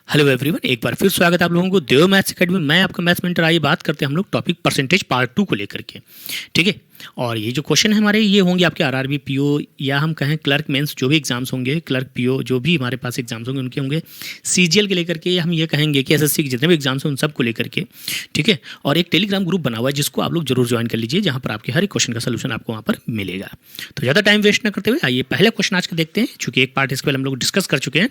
Hello everyone, एक बार फिर स्वागत है आप लोगों को देव मैथ्स एकेडमी में। मैं आपका मैथ्स मेंटर। आइए बात करते हैं हम लोग टॉपिक परसेंटेज पार्ट 2 को लेकर के। ठीक है, और ये जो क्वेश्चन है हमारे ये होंगे आपके आरआरबी पीओ या हम कहें क्लर्क मेंस, जो भी एग्जाम्स होंगे, क्लर्क पीओ जो भी हमारे पास एग्जाम्स होंगे उनके होंगे। सीजीएल के लेकर के हम ये कहेंगे कि एसएससी के जितने भी एग्जाम्स हैं उन सब को लेकर के। ठीक है, और एक टेलीग्राम ग्रुप बना हुआ है जिसको आप लोग जरूर ज्वाइन कर लीजिए, जहाँ पर आपके हर एक क्वेश्चन का सोल्यूशन आपको वहाँ पर मिलेगा। तो ज़्यादा टाइम वेस्ट न करते हुए आइए पहले क्वेश्चन आज का देखते हैं। चूँकि एक पार्ट इसके पहले हम लोग डिस्कस कर चुके हैं,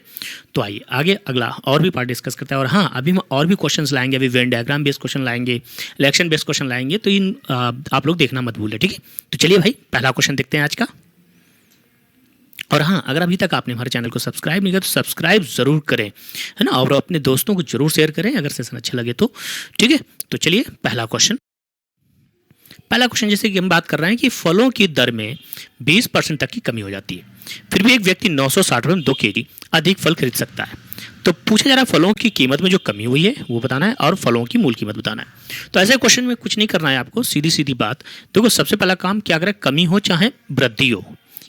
तो आइए आगे अगला और भी पार्ट डिस्कस करते हैं। और हाँ, अभी हम और भी क्वेश्चंस लाएंगे, अभी वेन डायग्राम बेस्ड क्वेश्चन लाएंगे, इलेक्शन बेस्ड क्वेश्चन लाएंगे, तो इन आप लोग देखना मत भूलें। ठीक है, तो चलिए भाई पहला क्वेश्चन देखते हैं आज का। और हाँ, अगर अभी तक आपने हमारे चैनल को सब्सक्राइब नहीं किया तो सब्सक्राइब जरूर करें, है ना, और अपने दोस्तों को जरूर शेयर करें अगर सेशन अच्छा लगे तो। ठीक है, तो चलिए पहला क्वेश्चन जैसे कि हम बात कर रहे हैं कि फलों की दर में 20% तक की कमी हो जाती है, फिर भी एक व्यक्ति 960 रुपये में 2 kg अधिक फल खरीद सकता है। तो पूछा जा रहा है फलों की कीमत में जो कमी हुई है वो बताना है और फलों की मूल कीमत बताना है। तो ऐसे क्वेश्चन में कुछ नहीं करना है आपको, सीधी सीधी बात। देखो, सबसे पहला काम क्या करें, कमी हो चाहे वृद्धि हो,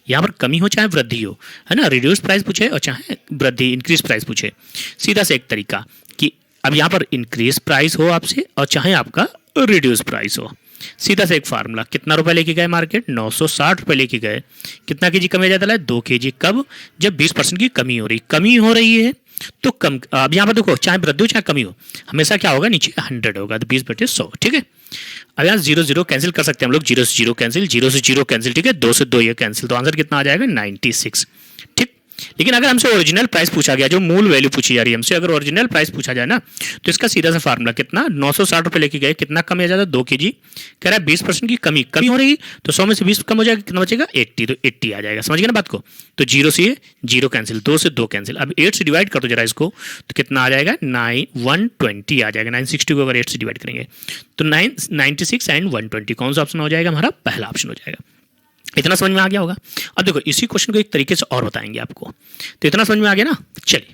यहाँ पर कमी हो चाहे वृद्धि हो, है ना, रिड्यूस प्राइस पूछे और चाहे वृद्धि इंक्रीज प्राइस पूछे, सीधा से एक तरीका कि अब यहाँ पर इंक्रीज प्राइस हो आपसे और चाहे आपका रिड्यूस प्राइस हो, सीधा से एक फार्मूला। कितना रुपए लेके गए मार्केट, 960 रुपए लेके गए, कितना केजी कमी आ जाता है, 2 kg। कब, जब 20% की कमी हो रही है तो कम। अब यहाँ पर देखो, चाहे वृद्धि हो चाहे कमी हो, हमेशा क्या होगा, नीचे 100 होगा, तो 20/100। ठीक है, अब यहाँ 0 0 कैंसिल कर सकते हैं हम लोग, 0 से 0 कैंसिल, 0 से 0 कैंसिल, ठीक है, 2 से 2 ये कैंसिल, तो आंसर कितना आ जाएगा, 96। ठीक, लेकिन अगर हमसे ओरिजिनल प्राइस पूछा गया, जो मूल वैल्यू पूछी जा रही है हमसे, अगर ओरिजिनल प्राइस पूछा जाए ना, तो इसका सीधा सा फार्मूला कितना, 960 रुपए लेके गए, कितना कम आ जाता है, 2 kg। कह रहा है 20% की कमी हो रही, तो 100 में से 20 कम हो जाएगा, कितना बचेगा, 80, तो 80 आ जाएगा। समझ गए ना बात को। तो 0 से 0 कैंसिल, 2 से 2 कैंसिल, अब 8 से डिवाइड कर दो जरा इसको, तो कितना आ जाएगा, 120 आ जाएगा। 960 को अगर 8 से डिवाइड करेंगे तो 96 एंड 120 कौन सा ऑप्शन हो जाएगा, हमारा पहला ऑप्शन हो जाएगा। इतना समझ में आ गया होगा। अब देखो, इसी क्वेश्चन को एक तरीके से और बताएंगे आपको, तो इतना समझ में आ गया ना। चलिए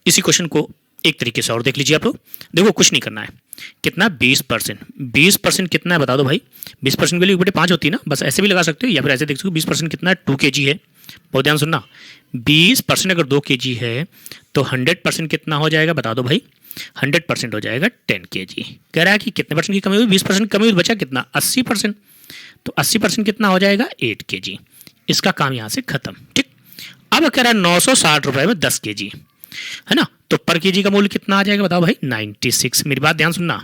इसी क्वेश्चन को एक तरीके से और देख लीजिए आप लोग। देखो, कुछ नहीं करना है, कितना, 20% कितना है बता दो भाई। 20% की वैल्यू 1/5 होती है ना, बस ऐसे भी लगा सकते हो या फिर ऐसे देख सकते हो। 20% कितना है, 2 kg है। बहुत ध्यान सुनना, 20% अगर 2 kg है तो 100% कितना हो जाएगा बता दो भाई। 100% हो जाएगा 10 kg। कह रहा है कि कितने परसेंट की कमी हुई, 20% कमी हुई, बचा कितना, 80%। तो 80% कितना हो जाएगा, 8 kg। इसका काम यहां से खत्म। ठीक, अब कह रहा है 960 रुपए में 10 kg, है ना, तो पर केजी का मूल्य कितना आ जाएगा बताओ भाई, 96। मेरी बात ध्यान सुनना,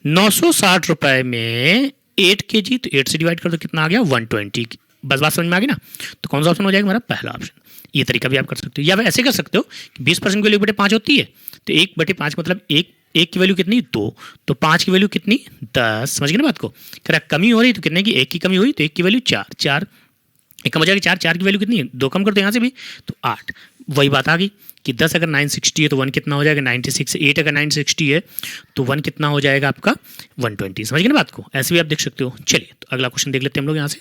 960 रुपए में 8 kg, तो 8 से डिवाइड कर दो, कितना आ गया, 120। बस बात समझ में आ गई ना। तो कौन सा ऑप्शन हो जाएगा हमारा, पहला ऑप्शन। ये तरीका भी आप कर सकते हो, या ऐसे कर सकते हो कि 20% की वैल्यू 1/5 होती है, तो 1/5 मतलब एक की वैल्यू कितनी, 2, तो 5 की वैल्यू कितनी, 10। समझ गए ना बात को। कह रहा कमी हो रही तो कितने की, 1 की कमी हुई, तो 1 की वैल्यू 4, एक कम हो जाएगा, 4 की वैल्यू कितनी है, 2 कम कर दो यहाँ से भी, तो 8। वही बात आ गई कि 10 अगर 960 है तो 1 कितना हो जाएगा, 96। 8 अगर 960 है तो 1 कितना हो जाएगा आपका, 120। समझ गए ना बात को, ऐसे भी आप देख सकते हो। चलिए तो अगला क्वेश्चन देख लेते हैं हम लोग यहाँ से।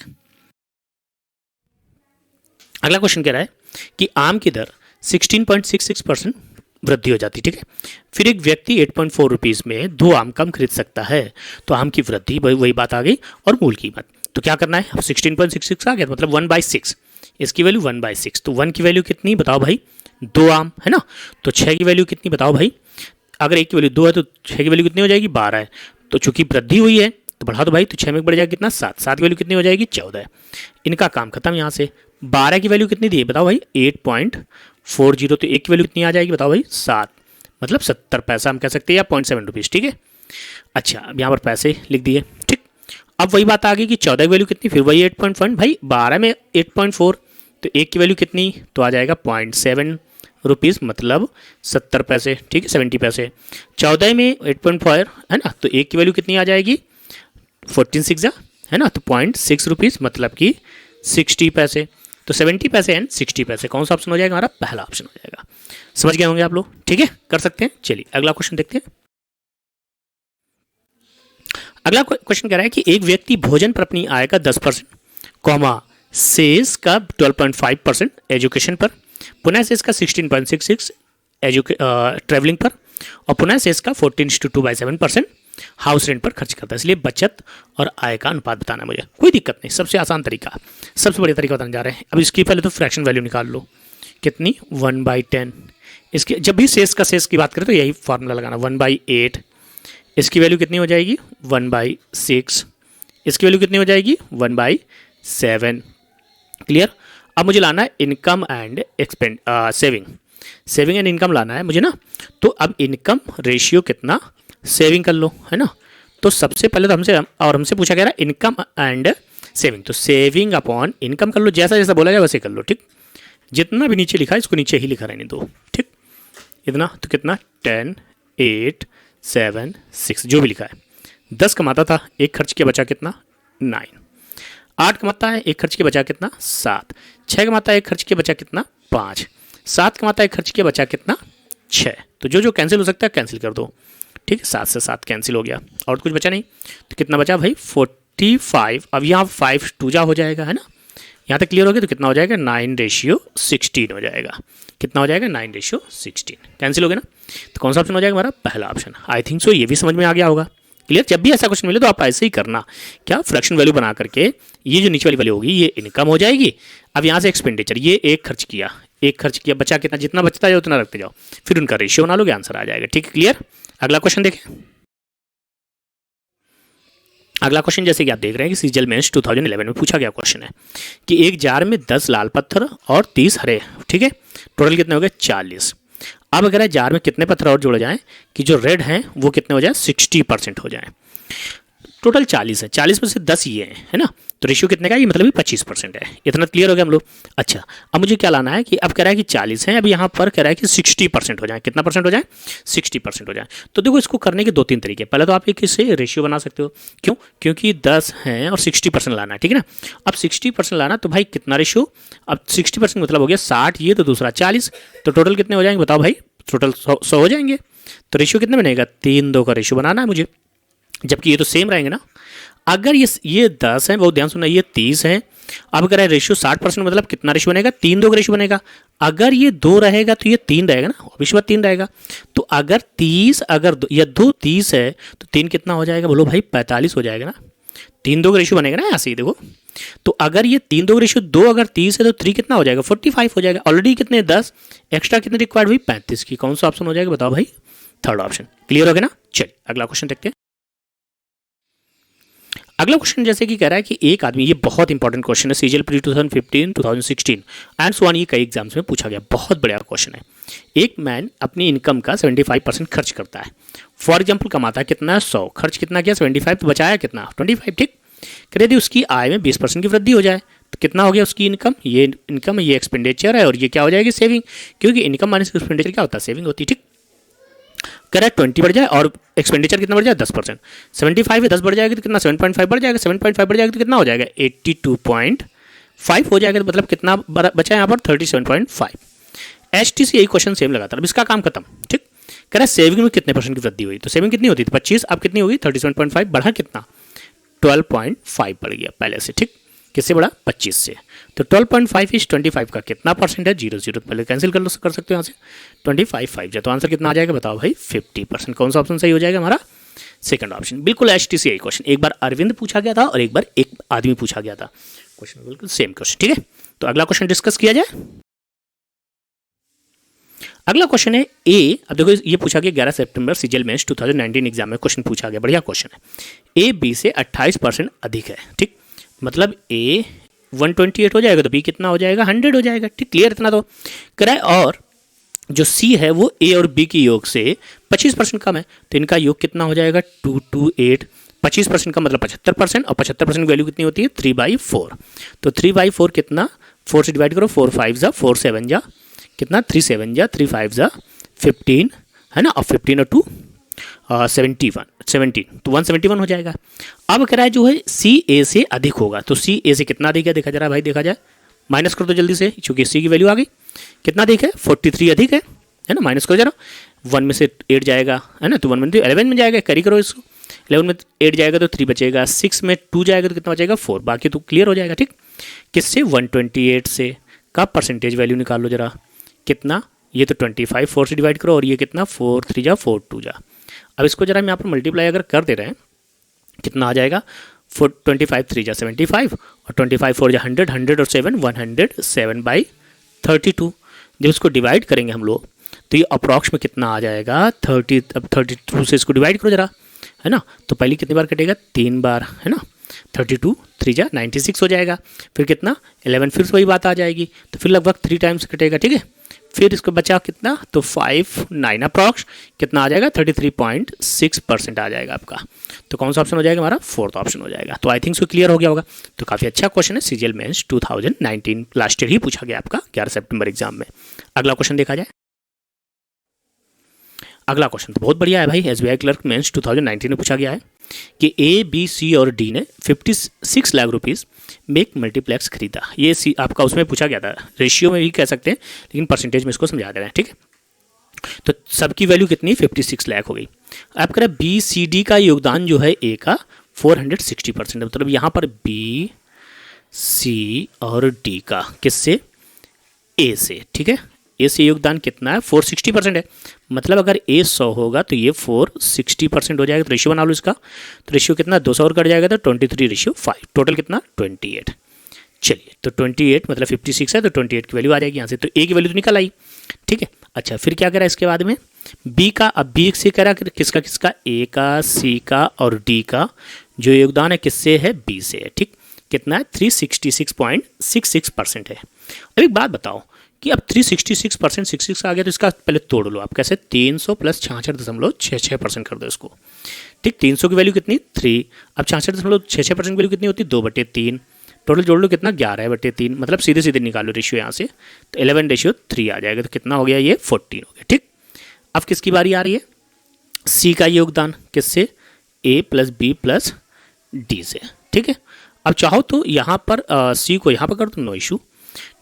अगला क्वेश्चन कह रहा है कि आम की दर 16.66% वृद्धि हो जाती। ठीक है, फिर एक व्यक्ति 8.4 रुपीज़ में 2 आम कम खरीद सकता है, तो आम की वृद्धि, वही बात आ गई, और मूल कीमत। तो क्या करना है, अब 16.66 आ गया, मतलब 1/6, इसकी वैल्यू 1/6, तो 1 की वैल्यू कितनी बताओ भाई, 2 आम, है ना। तो 6 की वैल्यू कितनी बताओ भाई, अगर 1 की वैल्यू 2 है तो 6 की वैल्यू कितनी हो जाएगी, 12 है। तो चूंकि वृद्धि हुई है तो बढ़ा दो भाई, तो 6 में बढ़ जाएगा कितना, 7। 7 की वैल्यू कितनी हो जाएगी, 14। इनका काम खत्म। यहाँ से 12 की वैल्यू कितनी दी बताओ भाई, 8.40, तो 1 की वैल्यू कितनी आ जाएगी बताओ भाई, 7, मतलब 70 पैसा हम कह सकते हैं, या 0.7 रुपीज़। ठीक है, अच्छा अब यहाँ पर पैसे लिख दिए। ठीक, अब वही बात आ गई कि 14 की वैल्यू कितनी, फिर वही 8.1 भाई, 12 में 8.4, तो 1 की वैल्यू कितनी, तो आ जाएगा 0.7 रुपीज़, मतलब 70 पैसे। ठीक है, 70 पैसे। 14 में 8.4 है ना, तो 1 की वैल्यू कितनी आ जाएगी, 14 है ना, तो 0.6 रुपीज़, मतलब कि 60 पैसे। तो 70 पैसे एंड 60 पैसे, कौन सा ऑप्शन हो जाएगा हमारा, पहला ऑप्शन हो जाएगा। समझ गए होंगे आप लोग। ठीक है, कर सकते हैं। चलिए अगला क्वेश्चन देखते हैं। अगला क्वेश्चन कह रहा है कि एक व्यक्ति भोजन पर अपनी आय का 10%, शेष का 12.5% एजुकेशन पर, पुनः शेष का 16.66 ट्रैवलिंग पर, और पुनः शेष का 14:2/7% हाउस रेंट पर खर्च करता है। इसलिए बचत और आय का अनुपात बताना है मुझे। कोई दिक्कत नहीं, सबसे आसान तरीका, सबसे बढ़िया तरीका बताने जा रहे हैं। अब इसकी पहले तो फ्रैक्शन वैल्यू निकाल लो, कितनी, 1/10। इसके जब भी शेष का शेष की बात करें तो यही फार्मूला लगाना, 1/8, इसकी वैल्यू कितनी हो जाएगी 1/6, इसकी वैल्यू कितनी हो जाएगी 1/7। क्लियर। अब मुझे लाना है income and saving and income लाना है मुझे ना। तो अब इनकम रेशियो कितना सेविंग कर लो, है ना। तो सबसे पहले तो हमसे पूछा गया इनकम एंड सेविंग, तो सेविंग अपॉन इनकम कर लो, जैसा जैसा बोला जाए वैसे कर लो, ठीक। जितना भी नीचे लिखा है इसको नीचे ही लिखा रहने दो, ठीक। इतना तो कितना 10, 8, 7, 6 जो भी लिखा है। 10 कमाता था, एक खर्च के बचा कितना 9, 8 कमाता है, एक खर्च के बचा कितना 7, 6 कमाता है, एक खर्च के बचा कितना 5, 7 कमाता है, एक खर्च के बचा कितना 6। तो जो जो कैंसिल हो सकता है कैंसिल कर दो, ठीक है। 7 से 7 कैंसिल हो गया और कुछ बचा नहीं, तो कितना बचा भाई 45। अब यहाँ 5 2 जा हो जाएगा, है ना। यहाँ तक क्लियर हो गया। तो कितना हो जाएगा 9:16 हो जाएगा। कितना हो जाएगा 9:16, कैंसिल हो गया ना। तो कौन सा ऑप्शन हो जाएगा हमारा पहला ऑप्शन। आई थिंक सो ये भी समझ में आ गया होगा। क्लियर। जब भी ऐसा क्वेश्चन मिले तो आप ऐसे ही करना, क्या फ्रैक्शन वैल्यू बना करके ये जो नीचे वाली वैल्यू होगी ये इनकम हो जाएगी। अब यहाँ से एक्सपेंडिचर, ये एक खर्च किया, बचा कितना, जितना बचता है उतना रखते जाओ, फिर उनका रेशियो बना लोगे, आंसर आ जाएगा, ठीक है। क्लियर। अगला क्वेश्चन देखें। अगला क्वेश्चन जैसे कि आप देख रहे हैं कि सीजीएल मेंस 2011 में पूछा गया क्वेश्चन है कि एक जार में 10 लाल पत्थर और 30 हरे, ठीक है, टोटल कितने हो गए 40। अब अगर जार में कितने पत्थर और जोड़े जाएं कि जो रेड हैं वो कितने हो जाए 60% हो जाए। टोटल 40 है, 40 में से 10 ये है ना। तो रेशियो कितने का, ये मतलब 25% है। इतना क्लियर हो गया हम लोग। अच्छा, अब मुझे क्या लाना है कि अब कह रहा है कि 40 है, अब यहाँ पर कह रहा है कि 60% हो जाए। कितना परसेंट हो जाए 60% हो जाए। तो देखो इसको करने के 2-3 तरीके। पहले तो आप एक इससे रेशियो बना सकते हो, क्यों, क्योंकि 10 हैं और 60% लाना है, ठीक है ना। अब 60% लाना तो भाई कितना रेशियो, अब 60% मतलब हो गया 60, ये तो दूसरा 40, तो टोटल कितने हो जाएंगे बताओ भाई, टोटल 100 हो जाएंगे। तो रेशियो कितने बनेगा 3-2 का रेशियो बनाना है मुझे, जबकि ये तो सेम रहेंगे ना। अगर ये 10 है, बहुत ध्यान सुनना, ये 30 है। अब अगर रेशियो 60% मतलब कितना रेशियो बनेगा 3-2 का रेशियो बनेगा। अगर ये 2 रहेगा तो ये 3 रहेगा ना, ऑब्वियसली 3 रहेगा। तो अगर 30 अगर या 2 30 है तो 3 कितना हो जाएगा बोलो भाई 45 हो जाएगा ना। 3-2 का रेशियो बनेगा ना ऐसे ही देखो। तो अगर ये 3-2 का रेशियो 2 अगर 30 है तो 3 कितना हो जाएगा 45 हो जाएगा। ऑलरेडी कितने 10 एक्स्ट्रा कितने रिक्वायर्ड हुई 35 की। कौन सा ऑप्शन हो जाएगा बताओ भाई, थर्ड ऑप्शन। क्लियर हो गया ना। चलिए अगला क्वेश्चन देखते हैं। अगला क्वेश्चन जैसे कि कह रहा है कि एक आदमी, ये बहुत इंपॉर्टेंट क्वेश्चन है, CGL pre 2015, 2016 and so on, ये कई एग्जाम्स में पूछा गया, बहुत बढ़िया क्वेश्चन है। एक मैन अपनी इनकम का 75% खर्च करता है। फॉर एग्जाम्पल कमाता है कितना 100, खर्च कितना किया 75, तो बचाया कितना 25, ठीक। कह यदि उसकी आय में 20% की वृद्धि हो जाए तो कितना हो गया उसकी इनकम, ये इनकम है, ये एक्सपेंडिचर है और ये क्या हो जाएगी सेविंग, क्योंकि इनकम माइनस एक्सपेंडिचर क्या होता है सेविंग होती है, ठीक। कह रहा है 20 बढ़ जाए और एक्सपेंडिचर कितना बढ़ जाए 10%। 75 है 10 बढ़ जाएगा तो कितना 7.5 बढ़ जाएगा, 7.5 बढ़ जाएगा तो कितना हो जाएगा 82.5 हो जाएगा। तो मतलब कितना बचा है यहाँ पर 37.5। एचटी से यही क्वेश्चन सेम लगाता है। अब इसका काम खत्म, ठीक। कह रहा है सेविंग में कितने परसेंट की वृद्धि हुई, तो सेविंग कितनी होती थी 25, अब कितनी होगी 37.5, बढ़ा कितना 12.5 बढ़ गया पहले से, ठीक। किससे बढ़ा 25 से। तो 12.5 इज 25 का कितना परसेंट है 0 तो पहले कैंसिल कर सकते हो यहाँ से 25 5 जाए, तो आंसर कितना आ जाएगा बताओ भाई 50%। कौन सा ऑप्शन सही हो जाएगा हमारा सेकंड ऑप्शन। बिल्कुल एचटीसी क्वेश्चन, एक बार अरविंद पूछा गया था और एक बार एक आदमी पूछा गया था, क्वेश्चन बिल्कुल सेम क्वेश्चन, ठीक है। तो अगला क्वेश्चन डिस्कस किया जाए। अगला क्वेश्चन है ए। अब देखो ये पूछा गया 11 सितंबर सीजीएल मेंस 2019 एग्जाम में क्वेश्चन पूछा गया, बढ़िया क्वेश्चन है। ए बी से 28% अधिक है, ठीक। मतलब ए 128 हो जाएगा तो बी कितना हो जाएगा 100 हो जाएगा, ठीक। क्लियर इतना तो कराए। और जो सी है वो ए और बी की योग से 25% कम है, तो इनका योग कितना हो जाएगा 228। 25% का मतलब 75% और 75% वैल्यू कितनी होती है 3/4। तो 3/4 कितना 4 से डिवाइड करो, 4 5 जा 4 7 जा कितना 3 7 जा 3 5 जा 15 है ना, और 15 और 2 17 तो 171 हो जाएगा। अब कह रहा है जो है सी ए से अधिक होगा, तो सी ए से कितना अधिक है देखा जा रहा है भाई, देखा जाए माइनस कर दो जल्दी से, क्योंकि सी की वैल्यू आ गई कितना अधिक है 43 अधिक है ना। माइनस करो जरा, 1 में से 8 जाएगा है ना, तो 1 में 11 में जाएगा, कैरी करो इसको, 11 में 8 जाएगा तो 3 बचेगा, 6 में 2 जाएगा तो कितना बचेगा 4, बाकी तो क्लियर हो जाएगा, ठीक। किससे 128 से का परसेंटेज वैल्यू निकाल लो जरा, कितना ये तो 25 4 से डिवाइड करो और ये कितना 4 3 जा 4 2 जा। अब इसको जरा हम यहाँ पर मल्टीप्लाई अगर कर दे रहे हैं कितना आ जाएगा 25 3 जा 75 और 25 4 जा 100 और 7 107/32। जब इसको डिवाइड करेंगे हम लोग तो ये अप्रॉक्स में कितना आ जाएगा 30, अब 32 से इसको डिवाइड करो जरा, है ना। तो पहले कितनी बार कटेगा, 3 बार, है ना। 32 3 जा 96 हो जाएगा, फिर कितना 11, फिर से वही बात आ जाएगी, तो फिर लगभग 3 टाइम्स कटेगा, ठीक है। फिर इसको बचा कितना, तो 5 9 अप्रॉक्स कितना आ जाएगा 33.6% आ जाएगा आपका। तो कौन सा ऑप्शन हो जाएगा हमारा, फोर्थ ऑप्शन हो जाएगा। तो आई थिंक सो क्लियर हो गया होगा। तो काफ़ी अच्छा क्वेश्चन है, सीजीएल मेंस 2019 लास्ट ईयर ही पूछा गया आपका 11 सितंबर एग्जाम में। अगला क्वेश्चन देखा जाए। अगला क्वेश्चन तो बहुत बढ़िया है भाई, एसबीआई क्लर्क मेंस 2019 में पूछा गया है कि ए बी सी और डी ने 56 लाख रुपीस में एक मल्टीप्लेक्स खरीदा। ये सी आपका उसमें पूछा गया था, रेशियो में भी कह सकते हैं लेकिन परसेंटेज में इसको समझा दे रहे हैं, ठीक है। तो सबकी वैल्यू कितनी, 56 लाख हो गई। अब कह रहे बी सी डी का योगदान जो है ए का 460%, मतलब यहाँ पर बी सी और डी का किससे, ए से, ठीक है। ए से योगदान कितना है, 460% है, मतलब अगर ए 100 होगा तो ये 460% हो जाएगा। तो रेशियो बना लो इसका, तो रेशियो कितना 200 और कट जाएगा तो 23:5, टोटल कितना 28। चलिए तो 28 मतलब 56 है तो 28 की वैल्यू आ जाएगी यहाँ से, तो ए की वैल्यू तो निकल आई, ठीक है। अच्छा फिर क्या करा इसके बाद में बी का, अब बी से करा किसका किसका, ए का, सी का और डी का जो योगदान है किससे है, बी से है, ठीक। कितना है 366.66% है। अब एक बात बताओ कि अब 366% 66 आ गया तो इसका पहले तोड़ लो आप, कैसे 300 प्लस 66.66% कर दो इसको, ठीक। 300 की वैल्यू कितनी 3, अब 66.66% की वैल्यू कितनी होती है 2/3, टोटल जोड़ लो कितना 11/3, मतलब सीधे सीधे निकालो रेशियो यहाँ से, तो 11:3 आ जाएगा, तो कितना हो गया ये 14 हो गया, ठीक। अब किसकी बारी आ रही है, सी का योगदान किससे, ए प्लस बी प्लस डी से, ठीक है। अब चाहो तो यहाँ पर सी को यहाँ पर कर दो, नो इशू,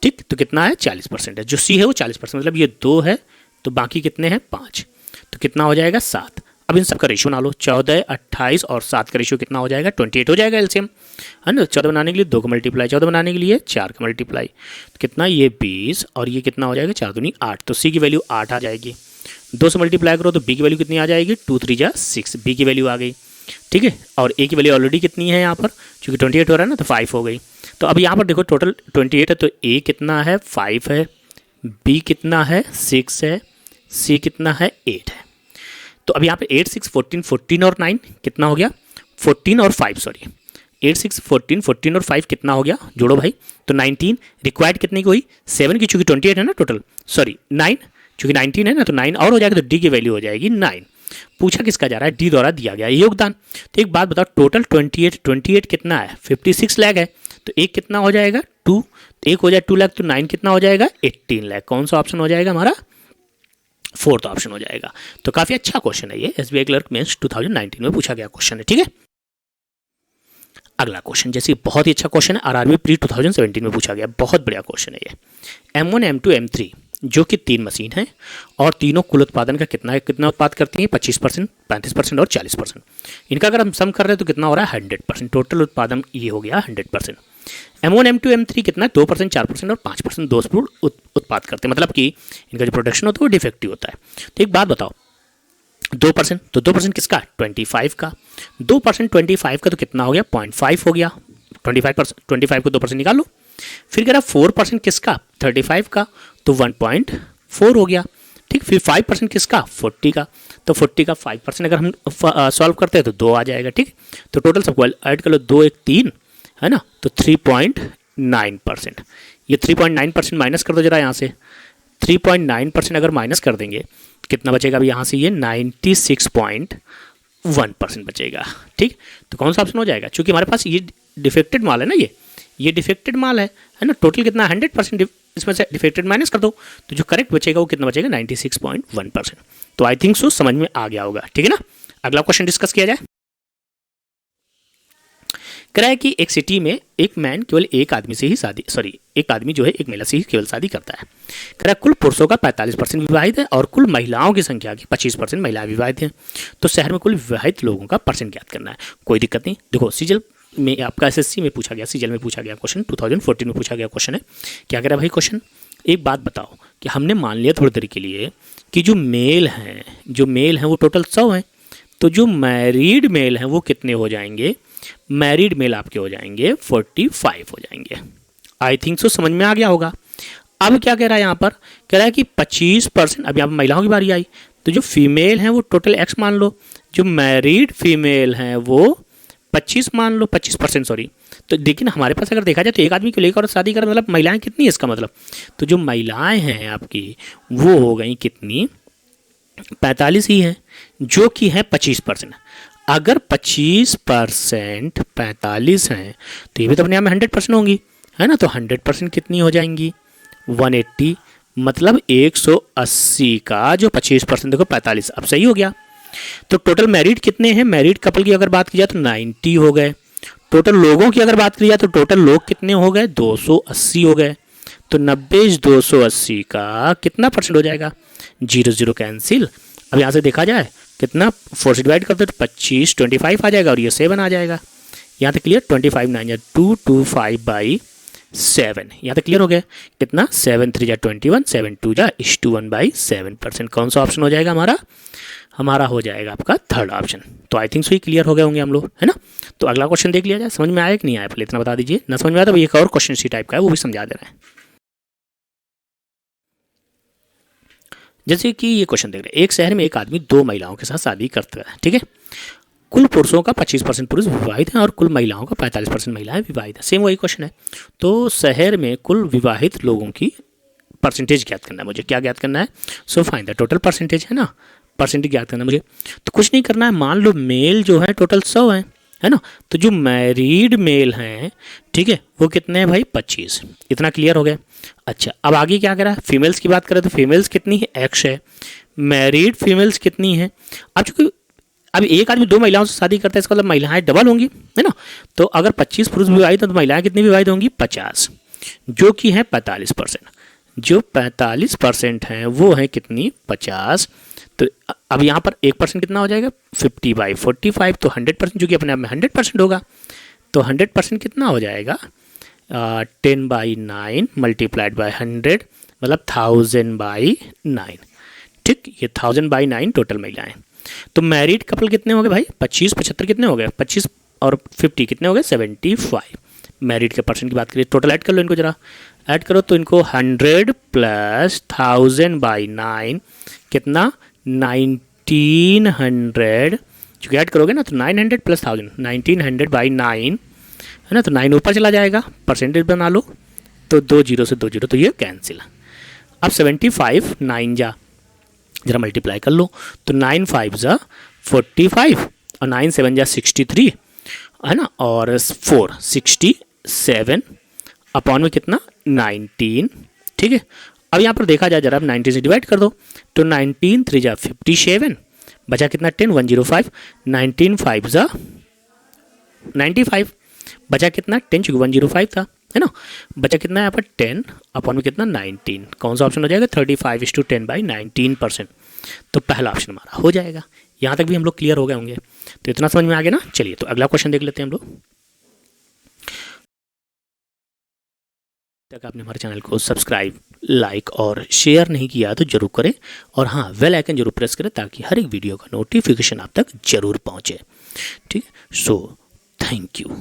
ठीक। तो कितना है 40% है, जो सी है वो 40%, मतलब ये 2 है तो बाकी कितने हैं 5, तो कितना हो जाएगा 7। अब इन सब का रेशियो बना लो, 14 28 और 7 का रेशियो कितना हो जाएगा 28 हो जाएगा एलसीएम, है ना। 14 बनाने के लिए 2 का मल्टीप्लाई, 14 बनाने के लिए 4 का मल्टीप्लाई, तो कितना ये 20 और ये कितना हो जाएगा 4 दूनी 8, तो सी की वैल्यू 8 आ जाएगी। 2 से मल्टीप्लाई करो तो बी की वैल्यू कितनी आ जाएगी 2 3 जा 6, बी की वैल्यू आ गई, ठीक है। और ए की वैल्यू ऑलरेडी कितनी है यहाँ पर, चूँकि 28 हो रहा है ना तो 5 हो गई। तो अब यहाँ पर देखो टोटल 28 है तो ए कितना है 5 है, बी कितना है 6 है, सी कितना है 8 है। तो अब यहाँ पे 8 6 14 14 और 9 कितना हो गया 14 और 5 सॉरी 8 6 14 14 और 5 कितना हो गया, जोड़ो भाई, तो 19। रिक्वायर्ड कितने की हुई 7 की, चूँकि 28 है ना टोटल, सॉरी 9, चूँकि 19 है ना तो 9 और हो जाएगा, तो डी की वैल्यू हो जाएगी 9। पूछा किसका जा रहा है, डी द्वारा दिया गया योगदान। तो एक बात बताओ, टोटल 28 कितना है 56 लाख है, तो एक कितना हो जाएगा 2, एक हो जाए 2 लाख, तो 9 कितना हो जाएगा 18 लाख। कौन सा ऑप्शन हो जाएगा हमारा, फोर्थ ऑप्शन हो जाएगा। तो काफी अच्छा क्वेश्चन है ये, एसबीआई क्लर्क मेंस 2019 में पूछा गया क्वेश्चन है, ठीक है। अगला क्वेश्चन जैसे बहुत ही अच्छा क्वेश्चन है, आरआरबी प्री 2017 में पूछा गया, बहुत बढ़िया क्वेश्चन है ये। M1 M2 M3 जो कि 3 मशीन है और तीनों कुल उत्पादन का कितना उत्पाद करती हैं 25%, 35% और 40%। इनका अगर हम सम कर रहे हैं तो कितना हो रहा है 100%, टोटल उत्पादन ये हो गया 100%। M1 M2 M3 कितना 2%, 4% और 5% दोष उत्पाद करते हैं, मतलब कि इनका जो प्रोडक्शन होता है वो डिफेक्टिव होता है। तो एक बात बताओ 2%, तो 2% किसका 25 का, 2% 25 का तो कितना हो गया 0.5 हो गया, 25 को 2% निकाल लो। फिर कह रहा 4% किसका 35 का, तो 1.4 हो गया, ठीक। फिर 5% किसका 40 का, तो 40 का 5% अगर हम सॉल्व करते हैं तो 2 आ जाएगा, ठीक। तो टोटल सबको ऐड कर लो, 2 1 3 है ना, तो 3.9%। ये 3.9% माइनस कर दो जरा यहाँ से, 3.9% अगर माइनस कर देंगे कितना बचेगा अभी यहाँ से, ये 96.1% बचेगा, ठीक। तो कौन सा ऑप्शन हो जाएगा, क्योंकि हमारे पास ये डिफेक्टेड माल है ना, ये डिफेक्टेड माल है ना। टोटल कितना 100%, इसमें से डिफेक्टेड माइनस कर दो तो जो करेक्ट बचेगा वो कितना बचेगा 96.1%। तो आई थिंक सो समझ में आ गया होगा, ठीक है ना। अगला क्वेश्चन डिस्कस किया जाए। कह रहा है कि एक सिटी में एक मैन केवल एक आदमी से ही शादी, सॉरी एक आदमी जो है एक महिला से ही केवल शादी करता है। कह रहा है कुल पुरुषों का 45% विवाहित है और कुल महिलाओं की संख्या की 25% महिलाएं विवाहित हैं। तो शहर में कुल विवाहित लोगों का परसेंट ज्ञात करना है। कोई दिक्कत नहीं, देखो सीजल में आपका एसएससी में पूछा गया, सीजल में पूछा गया क्वेश्चन, 2014 में पूछा गया क्वेश्चन है। क्या कह रहा है भाई क्वेश्चन, एक बात बताओ कि हमने मान लिया थोड़ी देर के लिए कि जो मेल हैं वो टोटल 100 हैं, तो जो मैरिड मेल हैं वो कितने हो जाएंगे, मैरिड मेल आपके हो जाएंगे 45 हो जाएंगे। आई थिंक सो समझ में आ गया होगा। अब क्या कह रहा है यहाँ पर, कह रहा है कि 25%, अब यहाँ पर महिलाओं की बारी आई, तो जो फीमेल हैं वो टोटल एक्स मान लो, जो मैरिड फीमेल हैं वो 25 मान लो, 25% सॉरी। तो लेकिन हमारे पास अगर देखा जाए तो एक आदमी को लेकर और शादी कर, मतलब महिलाएं कितनी है इसका मतलब, तो जो महिलाएं हैं आपकी वो हो गई कितनी, 45 ही हैं, जो कि है 25%। अगर 25% 45 हैं तो ये भी तो अपने आप में 100% होंगी, है ना। तो 100% कितनी हो जाएंगी, 180, मतलब 180 का जो 25% देखो 45, अब सही हो गया। तो टोटल मैरिड कितने हैं, मैरिड कपल की अगर बात की जाए तो 90 हो गए। टोटल लोगों की अगर बात की जाए तो टोटल लोग कितने हो गए, 280 हो गए। तो 90 280 का कितना परसेंट हो जाएगा, 0 0 कैंसिल। अब यहाँ से देखा जाए कितना, 4 से डिवाइड करते तो 25 25 आ जाएगा और ये 7 आ जाएगा। यहाँ तक क्लियर, 25 9 225/7, यहाँ तक क्लियर हो गया। कितना, 7 3 21, 7 2 1/7%। कौन सा ऑप्शन हो जाएगा हमारा हो जाएगा आपका थर्ड ऑप्शन। तो I think so he clear हो गए होंगे हम लोग, है ना। तो अगला क्वेश्चन देख लिया जाए, समझ में आया कि नहीं आया पहले इतना बता दीजिए, ना समझ में आया तो एक और क्वेश्चन इसी टाइप का है वो भी समझा दे रहे हैं। जैसे कि ये क्वेश्चन देख रहे हैं, एक शहर में एक आदमी 2 महिलाओं के साथ शादी करता है, ठीक है। कुल पुरुषों का 25% पुरुष विवाहित हैं और कुल महिलाओं का 45% महिलाएं विवाहित हैं। सेम वही क्वेश्चन है। तो शहर में कुल विवाहित लोगों की परसेंटेज ज्ञात करना है मुझे, क्या ज्ञात करना है, so find the total percentage, है ना, परसेंटेज ज्ञात करना है मुझे। तो कुछ नहीं करना है, मान लो मेल जो है टोटल 100 है ना। तो जो मैरिड मेल हैं, ठीक है, वो कितने हैं भाई, 25। इतना क्लियर हो गया। अच्छा, अब आगे क्या करा, फीमेल्स की बात करें तो फीमेल्स कितनी है, एक्स है। मैरिड फीमेल्स कितनी है, अब चूंकि अब एक आदमी 2 महिलाओं से शादी करता है, इसका मतलब महिलाएं डबल होंगी, है ना। तो अगर 25 पुरुष विवाहित हैं तो महिलाएं कितनी विवाहित होंगी, 50, जो कि है 45%। जो 45% हैं वो है कितनी, 50। तो अब यहाँ पर 1% कितना हो जाएगा, 50/45, तो 100%, जो कि अपने आप में 100% होगा। तो 100% कितना हो जाएगा, 10/9 मल्टीप्लाइड बाई 100, मतलब 1000/9, ठीक। ये 1000/9 टोटल महिलाएं। तो मैरिड कपल कितने हो गए भाई, 25 75 कितने हो गए, 25 और 50 कितने हो गए, 75। मैरिड के परसेंट की बात करिए, टोटल ऐड कर लो इनको, जरा ऐड करो तो इनको 100 प्लस 1000/9 कितना, 1900, चूँकि ऐड करोगे ना तो 900 प्लस 1000, 1900/9, है ना। तो 9 ऊपर चला जाएगा, परसेंटेज बना लो, तो 2 0 से 2 0, तो ये कैंसिल। अब 75 9 जा, जरा मल्टीप्लाई कर लो, तो 9 5 जा 45 और 9 7 जा 63, है ना, और 4 67 अपॉन में कितना, 19, ठीक है। अब यहाँ पर देखा जाए जरा, अब 90 से डिवाइड कर दो, तो 19 3 जा 57, बचा कितना, 10 105, 19 5 जा 95, बचा कितना, 10 चूँकि 105 था, है ना। बचा कितना यहाँ पर, 10 अपॉन में कितना, 19। कौन सा ऑप्शन हो जाएगा, 35:10/19%। तो पहला ऑप्शन हमारा हो जाएगा। यहाँ तक भी हम लोग क्लियर हो गए होंगे, तो इतना समझ में आ गया ना। चलिए तो अगला क्वेश्चन देख लेते हैं हम लोग। तक आपने हमारे चैनल को सब्सक्राइब, लाइक और शेयर नहीं किया तो जरूर करें, और हाँ, बेल आइकन जरूर प्रेस करें ताकि हर एक वीडियो का नोटिफिकेशन आप तक जरूर पहुँचे, ठीक है। So thank you.